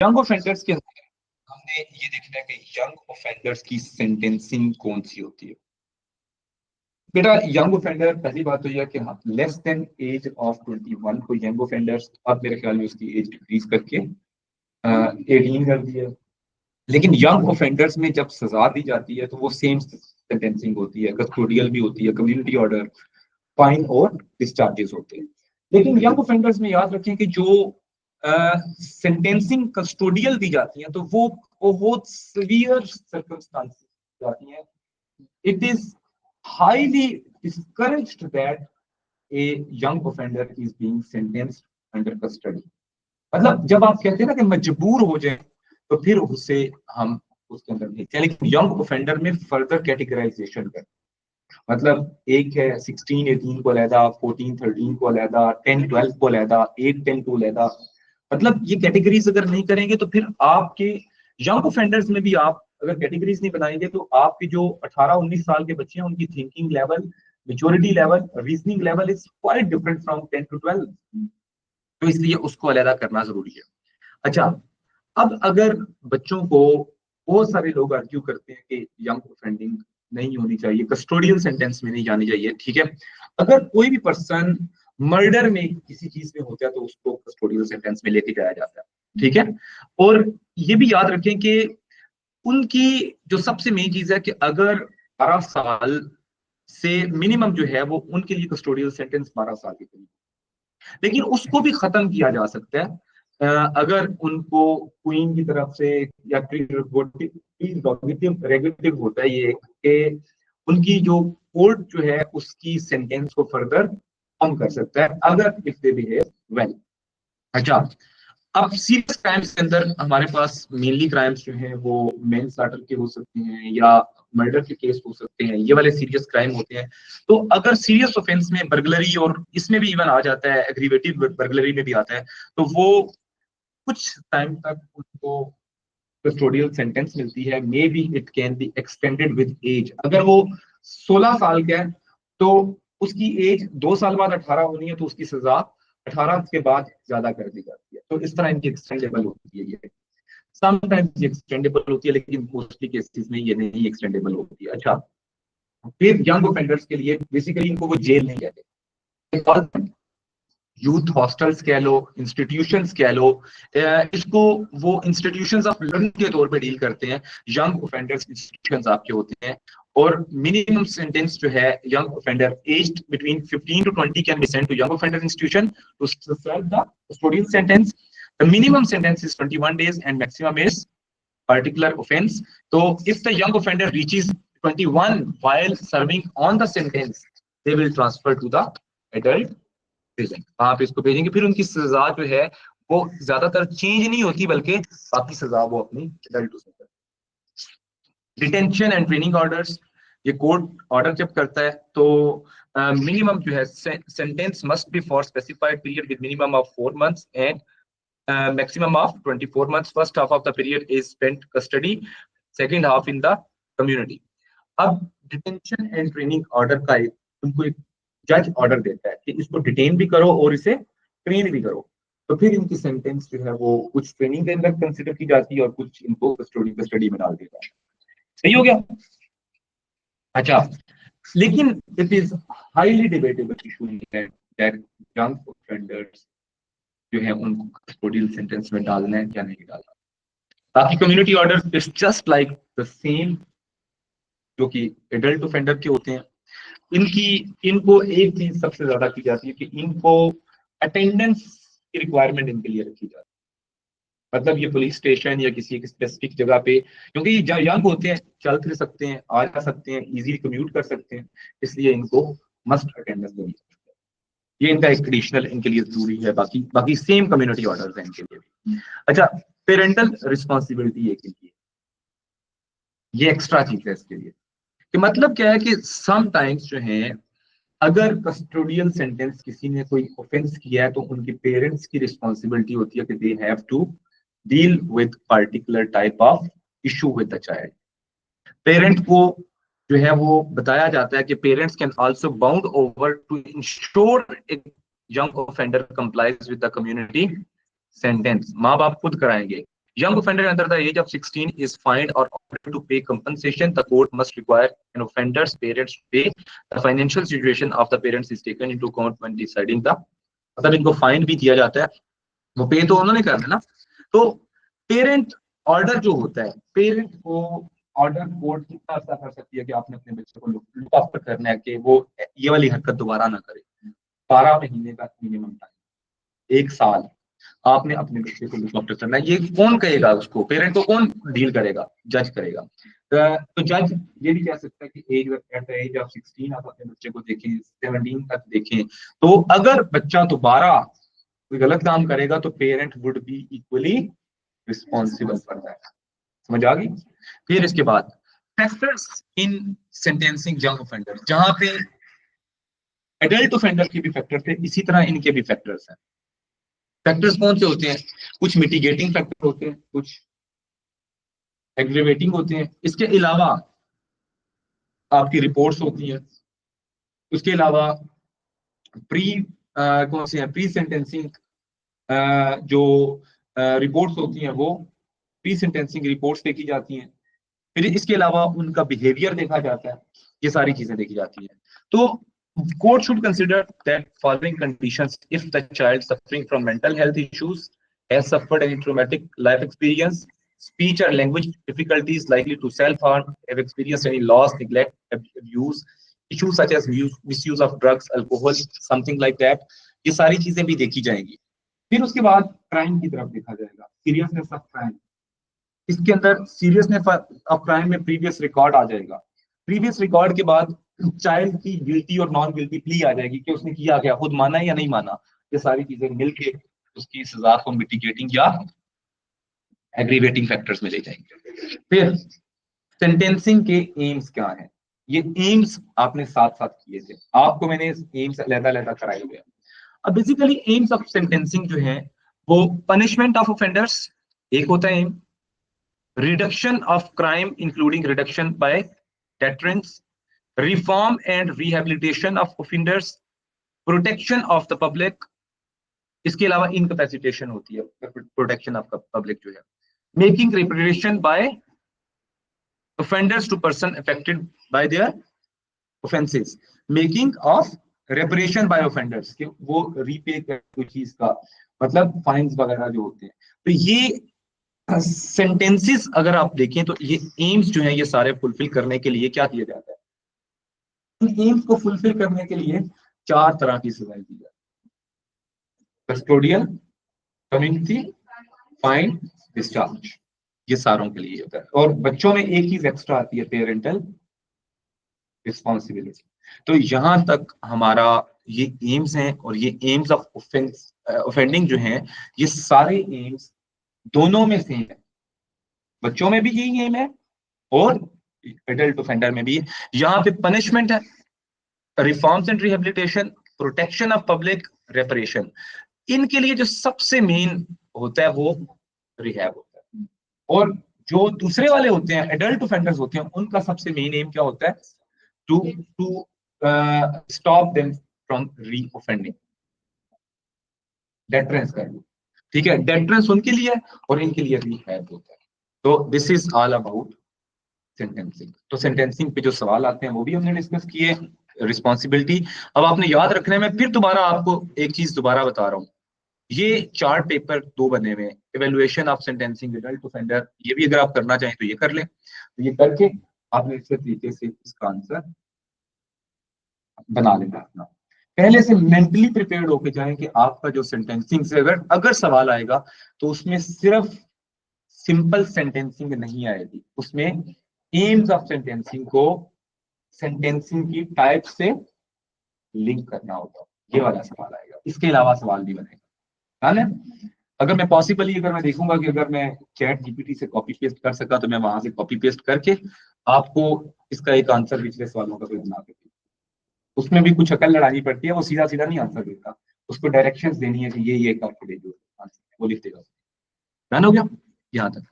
Young offenders के अंदर हमने ये देखना है कि यंग ऑफेंडर्स की सेंटेंसिंग कौन सी होती है। बेटा यंग ऑफेंडर, पहली बात तो यह कि हाँ, लेस देन एज ऑफ 21 को यंग ऑफेंडर्स, अब मेरे ख्याल में उसकी एज डिक्रीज करके 18 कर दी है। लेकिन यंग ऑफेंडर्स में जब सजा दी जाती है तो वो सेम सेंटेंसिंग होती है, कस्टोडियल भी होती है, कम्युनिटी ऑर्डर, फाइन और डिस्चार्जेस होते हैं। लेकिन यंग ऑफेंडर्स में याद रखें कि जो सेंटेंसिंग कस्टोडियल दी जाती है तो वो बहुत सीवियर सर्कमस्टांसेस जाती हैं। It is highly discouraged that a young offender is being sentenced under custody. मतलब जब आप कहते हैं ना कि मजबूर हो जाए तो फिर उससे हम उसके अंदर देखते हैं। लेकिन यंग ऑफेंडर में फर्दर कैटेगराइजेशन कर, मतलब एक है 16 18 को अलहदा, 14 13 को अलहदा, 10 12 को अलहदा, 8 10 को अलहदा। मतलब ये कैटेगरीज अगर नहीं करेंगे तो फिर आपके यंग ऑफेंडर्स में भी आप अगर कैटेगरीज नहीं बनाएंगे तो आपके जो 18 19 साल के बच्चे हैं उनकी thinking level, maturity level, reasoning level is quite different from 10 to 12। तो इसलिए उसको अलहदा करना जरूरी है। अच्छा, अब अगर बच्चों को, बहुत सारे लोग आर्ग्यू करते हैं कि यंग ऑफेंडिंग नहीं होनी चाहिए, कस्टोडियल सेंटेंस में नहीं जानी चाहिए, ठीक है। अगर कोई भी पर्सन मर्डर में किसी चीज में होता है तो उसको कस्टोडियल सेंटेंस में लेके जाया जाता है, ठीक है। और ये भी याद रखें कि उनकी जो सबसे मेन चीज है कि अगर 12 साल से मिनिमम जो है वो उनके लिए कस्टोडियल सेंटेंस 12 साल के करीब, लेकिन उसको भी खत्म किया जा सकता है अगर उनको क्वीन की तरफ से या रेगुलेटिव होता है ये कि उनकी जो कोर्ट जो है उसकी सेंटेंस को फर्दर कम कर सकता है अगर इफ दे बिहेव वेल। अच्छा, अब सीरियस क्राइम्स के अंदर हमारे पास मेनली क्राइम्स जो हैं वो मैन स्लाटर के हो सकते हैं या मर्डर के केस हो सकते हैं, ये वाले सीरियस क्राइम होते हैं। तो अगर सीरियस ऑफेंस में बर्गलरी, और इसमें भी इवन आ जाता है एग्रीवेटिव बर्गलरी में भी आता है, तो वो कुछ टाइम तक उनको कस्टोडियल सेंटेंस मिलती है। May be it can be extended with age. अगर वो 16 साल का है तो उसकी एज 2 साल बाद 18 होनी है तो उसकी सजा 18 के बाद ज्यादा कर दी जाती है। तो इस तरह इनकी एक्सटेंडेबल होती है। ये समटाइम्स एक्सटेंडेबल होती है लेकिन मोस्टली केसेस में ये नहीं एक्सटेंडेबल होती है। अच्छा, फिर यंग ऑफेंडर्स के लिए बेसिकली इनको वो जेल नहीं कहते, यूथ हॉस्टल्स कह लो, इंस्टीट्यूशंस कह लो, इसको वो इंस्टीट्यूशंस ऑफ लर्निंग के तौर पे डील करते हैं। यंग ऑफेंडर्स इंस्टीट्यूशंस आपके होते हैं और मिनिमम सेंटेंस जो है young offender aged between 15 to 20 can be sent to young offender institution to serve the custodial sentence. The minimum sentence is 21 days and maximum is particular offense. So if the young offender reaches 21 while serving on the sentence, they will transfer to the adult prison। आप इसको भेजेंगे, फिर उनकी सजा जो है वो ज्यादातर चेंज नहीं होती बल्कि बाकी सजा वो अपनी एडल्ट उसमें करते हैं। डिटेंशन एंड ट्रेनिंग ऑर्डर्स, ये कोर्ट ऑर्डर जब करता है तो मिनिमम जो है sentence must be for specified period with minimum of 4 months and maximum of 24 months. First half of the period is spent custody, second half in the community। अब detention and training order का उनको एक जज order देता है कि इसको detain भी करो और इसे ट्रेन भी करो। तो फिर इनकी सेंटेंस जो है वो कुछ ट्रेनिंग के अंदर कंसिडर की जाती है और कुछ इनको कस्टडी में डाल देता है। सही हो गया। अच्छा, लेकिन it is highly debatable issue that young offenders जो है उनको कस्टोडियल सेंटेंस में डालना है या नहीं डालना। बाकी community order is just like the same जो कि एडल्ट ऑफेंडर के होते हैं। इनको एक चीज सबसे ज्यादा की जाती है कि इनको अटेंडेंस की रिक्वायरमेंट इनके लिए रखी जाती है। मतलब ये पुलिस स्टेशन या किसी एक स्पेसिफिक जगह पे, क्योंकि ये यंग होते हैं, चल फिर सकते हैं, आ जा सकते हैं, इजीली कम्यूट कर सकते हैं, इसलिए इनको मस्ट अटेंडेंस देनी है। ये इनका एक ट्रेडिशनल इनके लिए जरूरी है। बाकी बाकी सेम कम्युनिटी ऑर्डर्स हैं इनके लिए भी। अच्छा, पेरेंटल रिस्पॉन्सिबिलिटी एक लिए, ये एक्स्ट्रा चीज है इसके लिए कि मतलब क्या है कि समटाइम्स जो है अगर कस्टोडियल सेंटेंस किसी ने कोई ऑफेंस किया है तो उनके पेरेंट्स की रिस्पॉन्सिबिलिटी होती है कि they have to deal with particular type of issue with the child. Parent को जो है वो बताया जाता है कि parents can also bound over to ensure young offender complies with the community sentence. माँ बाप खुद कराएंगे Young offender under the age of 16 is fined or ordered to pay compensation. The court must require an offender's parents to pay. The financial situation of the parents is taken into account when deciding the, मतलब इनको fine भी दिया जाता है, वो पे तो उन्होंने करना ना। तो पेरेंट ऑर्डर जो होता है, पेरेंट को ऑर्डर कोर्ट कितना ऐसा कर सकती है कि आपने अपने बच्चे को लुक आफ्टर करना है कि वो ये वाली हरकत दोबारा ना करे। 12 महीने का मिनिमम टाइम, 1 साल आपने अपने बच्चे को लुक आफ्टर करना है। ये कौन कहेगा उसको, पेरेंट को कौन डील करेगा, जज करेगा। तो जज ये भी कह सकता है कि as at the age of 16 आप अपने बच्चे को देखें, 17 तक देखें। तो अगर बच्चा दोबारा कोई गलत काम करेगा तो parent would be equally responsible for that. समझ आ गई। फिर इसके बाद factors in sentencing young offender, जहां पे एडल्ट ऑफेंडर के भी फैक्टर थे, इसी तरह इनके भी फैक्टर्स हैं। फैक्टर्स कौन से होते हैं? कुछ मिटिगेटिंग फैक्टर होते हैं, कुछ एग्रीवेटिंग होते हैं। इसके अलावा आपकी रिपोर्ट्स होती हैं, उसके अलावा प्री कौन से हैं, प्री सेंटेंसिंग जो रिपोर्ट्स होती हैं वो प्री सेंटेंसिंग रिपोर्ट्स देखी जाती हैं। फिर इसके अलावा उनका बिहेवियर देखा जाता है, ये सारी चीजें देखी जाती हैं। तो court should consider that following conditions if the child suffering from mental health issues has suffered any traumatic life experience, speech or language difficulties likely to self-harm, have experienced any loss, neglect, abuse, issues such as misuse of drugs, alcohol, something like that, ये सारी चीजें भी देखी जाएंगी। फिर उसके बाद crime की तरफ देखा जाएगा, सीरियसनेस ऑफ क्राइम। इसके अंदर सीरियसनेस ऑफ क्राइम में प्रीवियस रिकॉर्ड आ जाएगा। प्रीवियस रिकॉर्ड के बाद चाइल्ड की गिल्टी और नॉन गिल्टी प्ली आ जाएगी कि उसने किया क्या, खुद माना या नहीं माना। ये सारी चीजें मिलके उसकी सजा को मिटिगेटिंग या एग्रीवेटिंग फैक्टर्स में ले जाएंगे। फिर सेंटेंसिंग के एम्स क्या है, ये एम्स आपने साथ साथ किए थे, आपको मैंने एम्स अलग-अलग कराए हुए हैं। अब बेसिकली एम्स ऑफ सेंटेंसिंग जो है वो पनिशमेंट ऑफ ऑफेंडर्स एक होता है aim, reduction of crime including reduction by deterrence, reform and rehabilitation of offenders, protection of the public। इसके अलावा इनकैपेसिटेशन होती है, प्रोटेक्शन ऑफ पब्लिक जो है, making reparation by offenders to person affected by their offenses, making of reparation by offenders कि वो repay कोई चीज का, मतलब फाइन्स वगैरह जो होते हैं। तो ये सेंटेंसेस अगर आप देखें तो ये एम्स जो है ये सारे फुलफिल करने के लिए क्या किया जाता है, एम्स को फुलफिल करने के लिए 4 तरह की सजाएं दी जाती है, कस्टोडियल, कम्युनिटी, फाइन, डिस्चार्ज। ये सारों के लिए होता है। और बच्चों में एक चीज एक्स्ट्रा आती है, पेरेंटल रिस्पॉन्सिबिलिटी। तो यहां तक हमारा ये एम्स हैं, और ये एम्स ऑफ ऑफेंडिंग जो हैं ये सारे एम्स दोनों में सेम है, बच्चों में भी यही एम है और एडल्ट ऑफेंडर में भी। यहाँ पे पनिशमेंट है, reforms and rehabilitation, protection of public, reparation. इनके लिए जो सबसे मेन होता है वो रिहैब होता है। और जो दूसरे वाले होते हैं एडल्ट ऑफेंडर्स होते हैं, उनका सबसे मेन एम क्या होता है, टू स्टॉप देम फ्रॉम री ऑफेंडिंग, डेटरेंस करना। ठीक है, डेटरेंस उनके लिए और इनके लिए रिहैब होता है। तो this is all about sentencing. तो सेंटेंसिंग पे जो सवाल आते हैं वो भी हमने डिस्कस किए। रिस्पॉन्सिबिलिटी अब आपने याद रखने में, फिर दोबारा आपको एक चीज दोबारा बता रहा हूँ, ये 4 पेपर 2 बने हुए, evaluation of sentencing adult offender, ये भी अगर आप करना चाहें तो ये कर लें। तो ये करके आपने इस तरीके से इसका आंसर बना लेना अपना। पहले से मेंटली प्रिपेयर्ड होके जाएं कि आपका जो सेंटेंसिंग से अगर सवाल आएगा तो उसमें सिर्फ सिंपल सेंटेंसिंग नहीं आएगी, उसमें एम्स ऑफ सेंटेंसिंग को सेंटेंसिंग की टाइप से लिंक करना होगा, ये वाला सवाल आएगा। इसके अलावा सवाल भी बनेगा, है ना। अगर मैं पॉसिबली अगर मैं देखूंगा कि अगर मैं चैट जीपीटी से कॉपी पेस्ट कर सका तो मैं वहां से कॉपी पेस्ट करके आपको इसका एक आंसर पिछले सवालों का कोई बना के, उसमें भी कुछ अकल लड़ानी पड़ती है, वो सीधा सीधा नहीं आंसर देता, उसको डायरेक्शंस देनी है कि ये करके दे दो आंसर, वो लिख देगा। डन हो गया यहाँ तक।